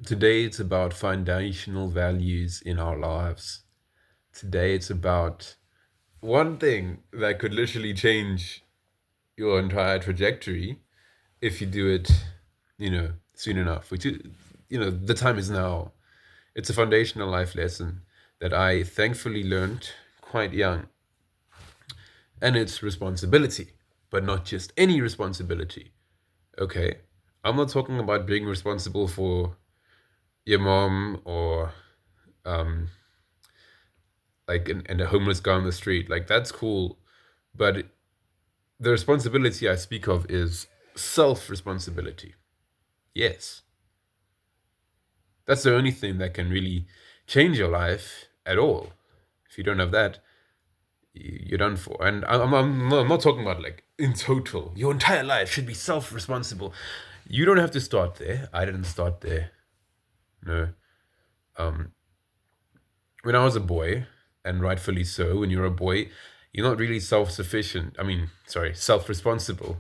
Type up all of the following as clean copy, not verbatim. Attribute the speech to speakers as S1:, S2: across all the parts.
S1: Today it's about foundational values in our lives. Today it's about one thing that could literally change your entire trajectory if you do it, soon enough. Which is, the time is now. It's a foundational life lesson that I thankfully learned quite young. And it's responsibility, but not just any responsibility. Okay. I'm not talking about being responsible for your mom or um, like and a homeless guy on the street. Like that's cool, but the responsibility I speak of is self responsibility. Yes, that's the only thing that can really change your life at all. If you don't have that, you're done for. And I'm not talking about like in total. Your entire life should be self responsible. You don't have to start there. I didn't start there. No. Um, when I was a boy, and rightfully so, when you're a boy, you're not really self sufficient. I mean, sorry, self responsible.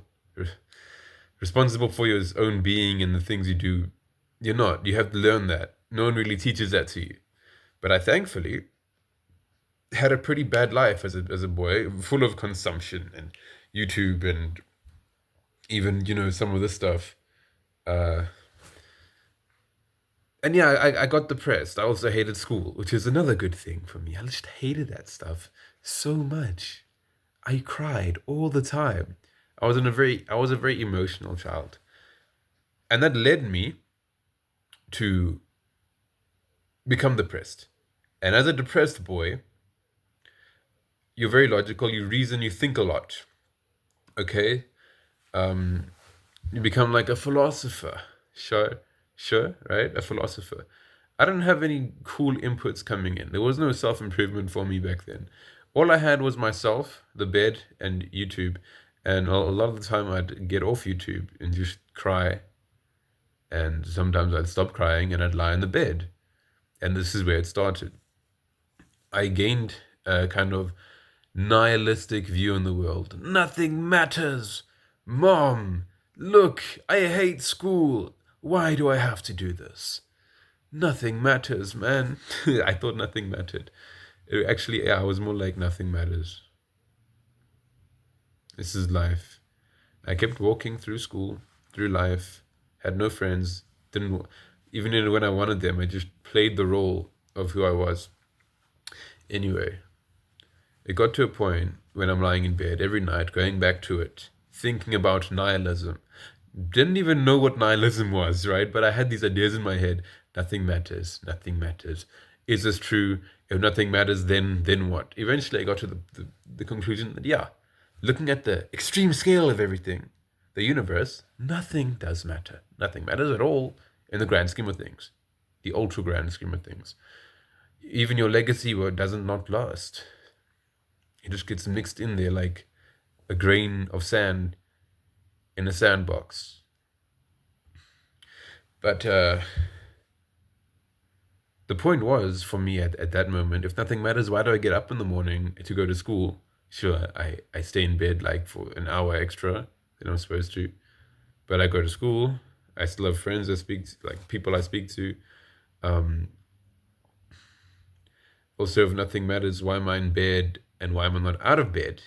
S1: Responsible for your own being and the things you do. You're not. You have to learn that. No one really teaches that to you. But I thankfully had a pretty bad life as a boy, full of consumption and YouTube and even, some of this stuff. Uh, and yeah, I got depressed. I also hated school, which is another good thing for me. I just hated that stuff so much. I cried all the time. I was a very emotional child. And that led me to become depressed. And as a depressed boy, you're very logical, you reason, you think a lot. Okay? Um, you become like a philosopher. Sure, sure, right? A philosopher. I didn't have any cool inputs coming in. There was no self improvement for me back then. All I had was myself, the bed, and YouTube. And a lot of the time I'd get off YouTube and just cry. And sometimes I'd stop crying and I'd lie in the bed. And this is where it started. I gained a kind of nihilistic view on the world. Nothing matters. Mom, look, I hate school. Why do I have to do this? Nothing matters, man. I thought nothing mattered. Actually, yeah, I was more like nothing matters. This is life. I kept walking through school, through life, had no friends, didn't even when I wanted them, I just played the role of who I was. Anyway, it got to a point when I'm lying in bed every night, going back to it, thinking about nihilism. Didn't even know what nihilism was, right? But I had these ideas in my head. Nothing matters. Nothing matters. Is this true? If nothing matters, then what? Eventually, I got to the conclusion that, yeah, looking at the extreme scale of everything, the universe, nothing does matter. Nothing matters at all in the grand scheme of things, the ultra grand scheme of things. Even your legacy word doesn't not last. It just gets mixed in there like a grain of sand in a sandbox. But the point was for me at that moment, if nothing matters, why do I get up in the morning to go to school? Sure, I stay in bed like for an hour extra than I'm supposed to. But I go to school. I still have friends I speak to, like people I speak to. Um, Also, if nothing matters, why am I in bed and why am I not out of bed?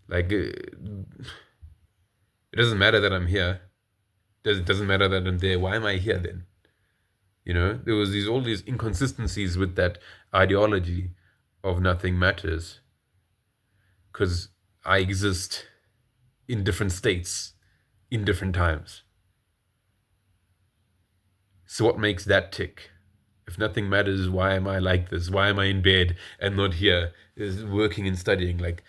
S1: Like, it doesn't matter that I'm here. It doesn't matter that I'm there. Why am I here then? There was these all these inconsistencies with that ideology of nothing matters, because I exist in different states, in different times. So what makes that tick? If nothing matters, why am I like this? Why am I in bed and not here? Is working and studying? Like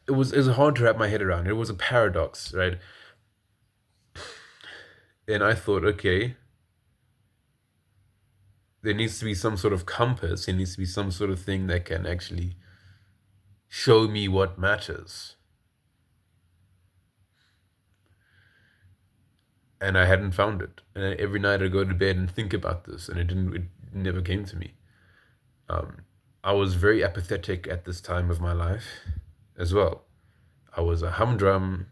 S1: it was hard to wrap my head around. It was a paradox, right? And I thought, okay, there needs to be some sort of compass. There needs to be some sort of thing that can actually show me what matters. And I hadn't found it. And every night I'd go to bed and think about this, and it never came to me. I was very apathetic at this time of my life as well. I was a humdrum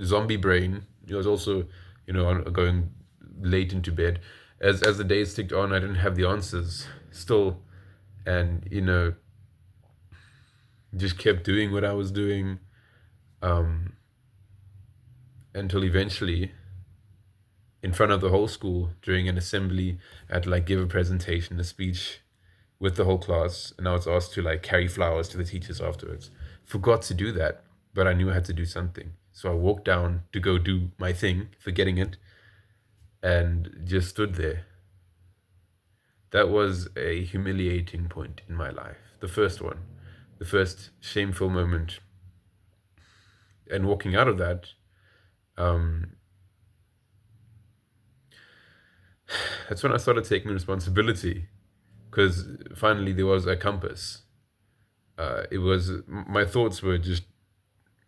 S1: zombie brain. It was also, going late into bed. As the days ticked on, I didn't have the answers still, and just kept doing what I was doing, um, until eventually, in front of the whole school during an assembly, I had to like give a presentation, a speech with the whole class, and I was asked to like carry flowers to the teachers afterwards. Forgot to do that, but I knew I had to do something. So I walked down to go do my thing, forgetting it, and just stood there. That was a humiliating point in my life. The first one, the first shameful moment. And walking out of that, um, that's when I started taking responsibility, because finally there was a compass. It was my thoughts were just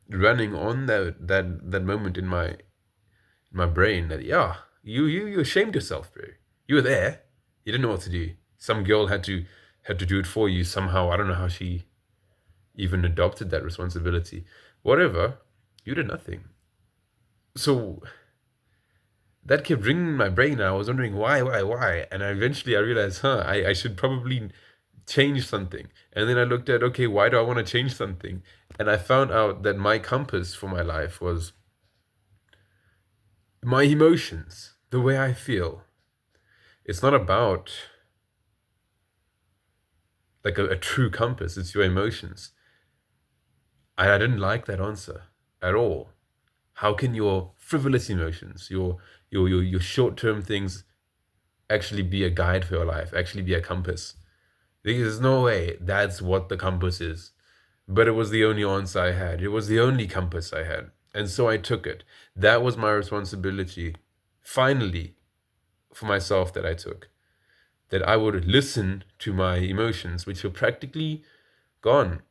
S1: running on that moment in my brain that, yeah, you ashamed yourself, bro. You were there. You didn't know what to do. Some girl had to do it for you somehow. I don't know how she even adopted that responsibility. Whatever, you did nothing. So that kept ringing in my brain. And I was wondering why, and eventually I realized, I should probably change something. And then I looked at, okay, why do I want to change something? And I found out that my compass for my life was my emotions, the way I feel. It's not about like a true compass, it's your emotions. I didn't like that answer at all. How can your frivolous emotions, your short-term things actually be a guide for your life, actually be a compass? There's no way that's what the compass is. But it was the only answer I had. It was the only compass I had. And so I took it. That was my responsibility, finally, for myself, that I took. That I would listen to my emotions, which were practically gone.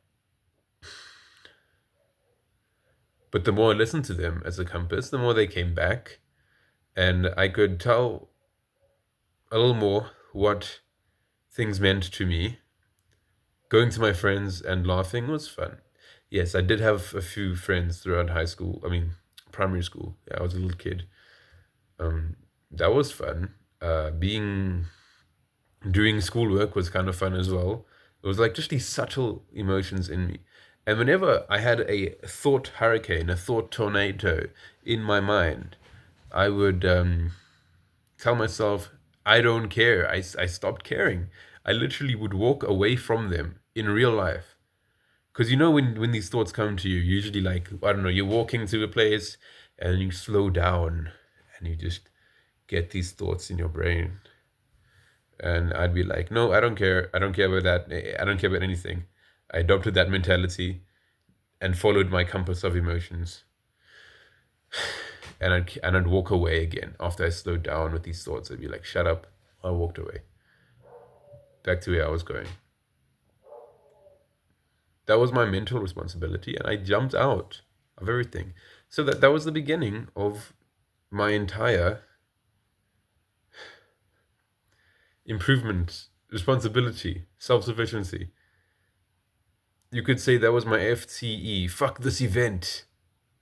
S1: But the more I listened to them as a compass, the more they came back. And I could tell a little more what things meant to me. Going to my friends and laughing was fun. Yes, I did have a few friends throughout high school. I mean, primary school. Yeah, I was a little kid. Um, that was fun. Being Doing schoolwork was kind of fun as well. It was like just these subtle emotions in me. And whenever I had a thought hurricane, a thought tornado in my mind, I would tell myself, I don't care. I stopped caring. I literally would walk away from them in real life. Because when these thoughts come to you, usually like, I don't know, you're walking to a place and you slow down and you just get these thoughts in your brain. And I'd be like, no, I don't care. I don't care about that. I don't care about anything. I adopted that mentality and followed my compass of emotions. And I'd walk away again after I slowed down with these thoughts. I'd be like, shut up. I walked away. Back to where I was going. That was my mental responsibility, and I jumped out of everything. So that was the beginning of my entire improvement, responsibility, self-sufficiency. You could say that was my FTE. Fuck this event.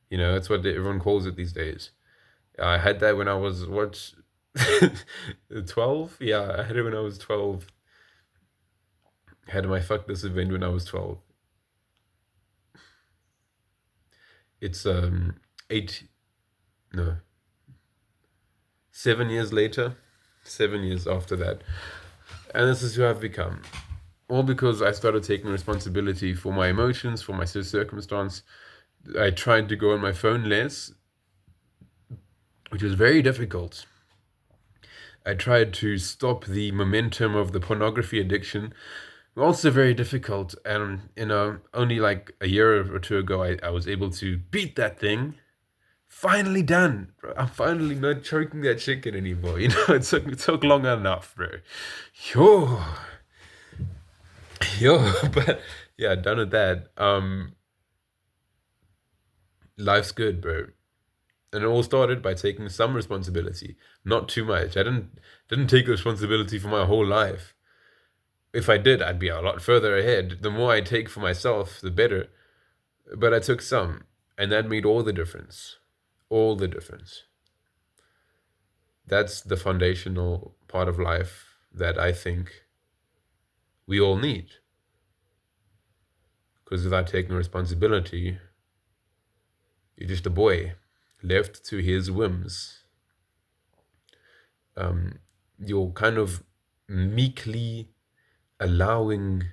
S1: That's what everyone calls it these days. I had that when I was, what, 12? Yeah, I had it when I was 12. I had my fuck this event when I was 12. It's 8, no, 7 years later, 7 years after that. And this is who I've become. All because I started taking responsibility for my emotions, for my circumstance. I tried to go on my phone less, which was very difficult. I tried to stop the momentum of the pornography addiction, also very difficult. And, only like a year or two ago, I was able to beat that thing. Finally done. Bro. I'm finally not choking that chicken anymore. It took long enough, bro. Yo, yo, but yeah, done with that. Life's good, bro. And it all started by taking some responsibility, not too much. I didn't take responsibility for my whole life. If I did, I'd be a lot further ahead. The more I take for myself, the better. But I took some, and that made all the difference. All the difference. That's the foundational part of life that I think we all need. Because without taking responsibility, you're just a boy left to his whims. You're kind of meekly allowing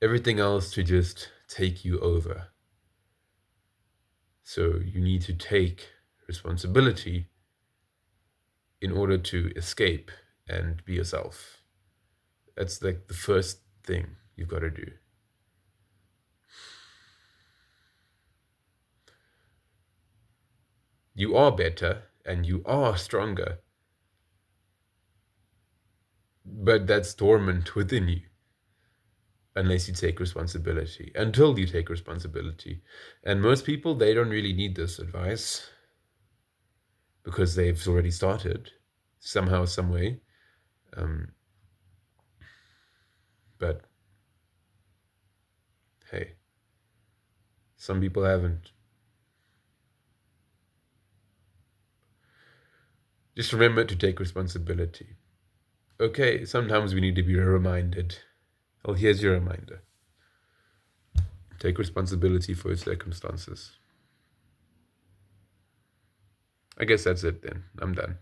S1: everything else to just take you over. So you need to take responsibility in order to escape and be yourself. That's like the first thing you've got to do. You are better and you are stronger, but that's dormant within you unless you take responsibility, until you take responsibility. And most people, they don't really need this advice because they've already started somehow, some way. But hey, some people haven't. Just remember to take responsibility. Okay, sometimes we need to be reminded. Well, here's your reminder. Take responsibility for your circumstances. I guess that's it then. I'm done.